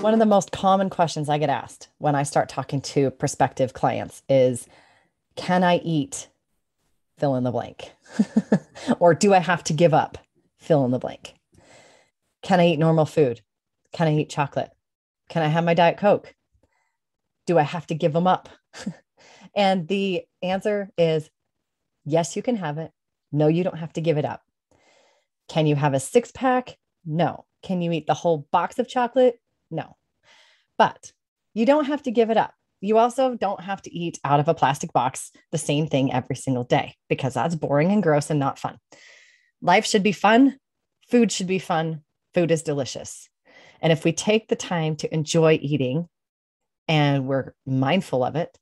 One of the most common questions I get asked when I start talking to prospective clients is, can I eat fill in the blank? Or do I have to give up fill in the blank? Can I eat normal food? Can I eat chocolate? Can I have my Diet Coke? Do I have to give them up? And the answer is yes, you can have it. No, you don't have to give it up. Can you have a six pack? No. Can you eat the whole box of chocolate? No. But you don't have to give it up. You also don't have to eat out of a plastic box the same thing every single day, because that's boring and gross and not fun. Life should be fun. Food should be fun. Food is delicious. And if we take the time to enjoy eating and we're mindful of it,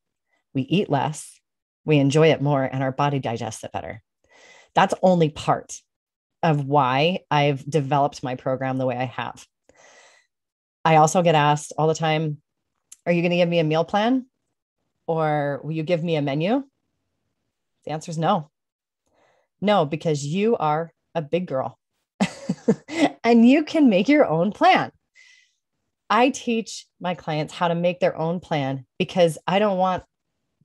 we eat less, we enjoy it more, and our body digests it better. That's only part of why I've developed my program the way I have. I also get asked all the time, are you going to give me a meal plan or will you give me a menu? The answer is no. No, because you are a big girl and you can make your own plan. I teach my clients how to make their own plan because I don't want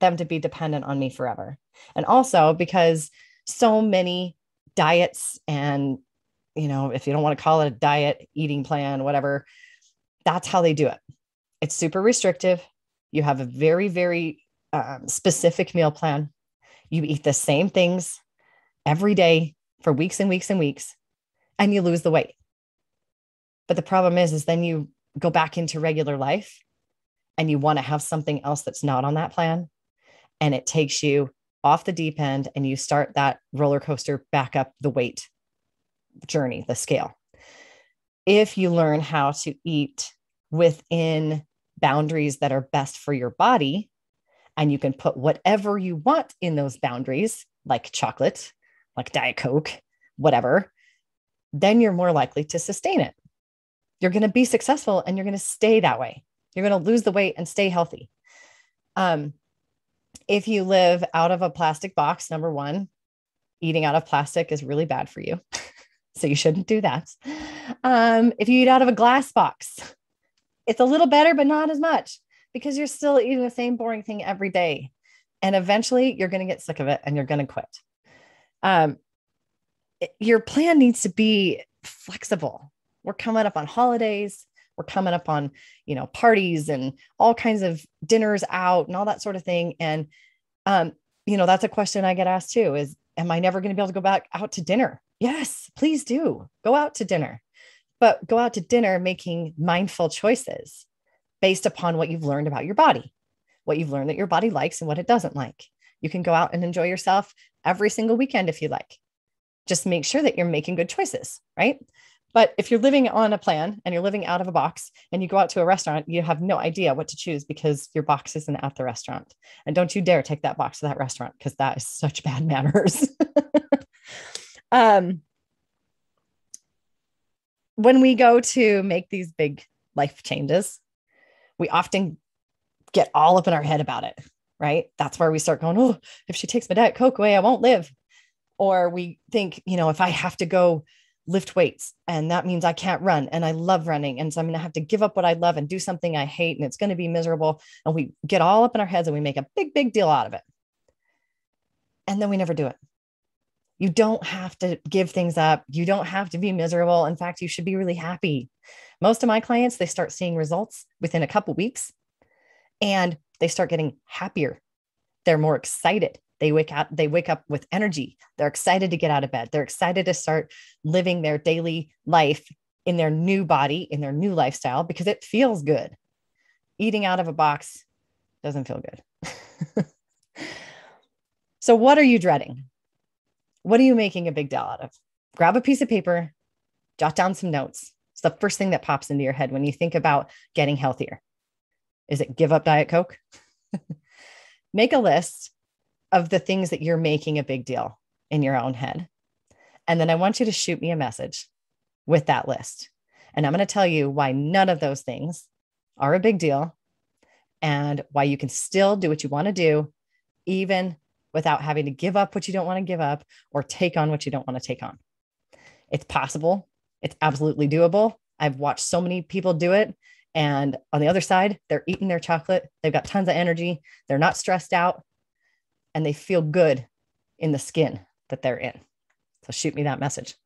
them to be dependent on me forever. And also because so many diets and, if you don't want to call it a diet, eating plan, whatever, that's how they do it. It's super restrictive. You have a very, very specific meal plan. You eat the same things every day for weeks and weeks and weeks, and you lose the weight. But the problem is then you go back into regular life and you want to have something else that's not on that plan. And it takes you off the deep end and you start that roller coaster back up the weight journey, the scale. If you learn how to eat within boundaries that are best for your body, and you can put whatever you want in those boundaries, like chocolate, like Diet Coke, whatever, then you're more likely to sustain it. You're going to be successful and you're going to stay that way. You're going to lose the weight and stay healthy. If you live out of a plastic box, number one, eating out of plastic is really bad for you. So you shouldn't do that. If you eat out of a glass box, it's a little better, but not as much, because you're still eating the same boring thing every day. And eventually you're going to get sick of it and you're going to quit. Your plan needs to be flexible. We're coming up on holidays. We're coming up on, parties and all kinds of dinners out and all that sort of thing. And, that's a question I get asked too, is, am I never going to be able to go back out to dinner? Yes, please do go out to dinner, but go out to dinner making mindful choices based upon what you've learned about your body, what you've learned that your body likes and what it doesn't like. You can go out and enjoy yourself every single weekend if you like. Just make sure that you're making good choices, right? But if you're living on a plan and you're living out of a box and you go out to a restaurant, you have no idea what to choose because your box isn't at the restaurant. And don't you dare take that box to that restaurant, because that is such bad manners. When we go to make these big life changes, we often get all up in our head about it, right? That's where we start going, oh, if she takes my Diet Coke away, I won't live. Or we think, if I have to go lift weights and that means I can't run and I love running. And so I'm going to have to give up what I love and do something I hate and it's going to be miserable. And we get all up in our heads and we make a big, big deal out of it. And then we never do it. You don't have to give things up. You don't have to be miserable. In fact, you should be really happy. Most of my clients, they start seeing results within a couple of weeks and they start getting happier. They're more excited. They wake up with energy. They're excited to get out of bed. They're excited to start living their daily life in their new body, in their new lifestyle, because it feels good. Eating out of a box doesn't feel good. So what are you dreading? What are you making a big deal out of? Grab a piece of paper, jot down some notes. It's the first thing that pops into your head when you think about getting healthier. Is it give up Diet Coke? Make a list of the things that you're making a big deal in your own head. And then I want you to shoot me a message with that list. And I'm going to tell you why none of those things are a big deal and why you can still do what you want to do, even without having to give up what you don't want to give up or take on what you don't want to take on. It's possible. It's absolutely doable. I've watched so many people do it. And on the other side, they're eating their chocolate. They've got tons of energy. They're not stressed out and they feel good in the skin that they're in. So shoot me that message.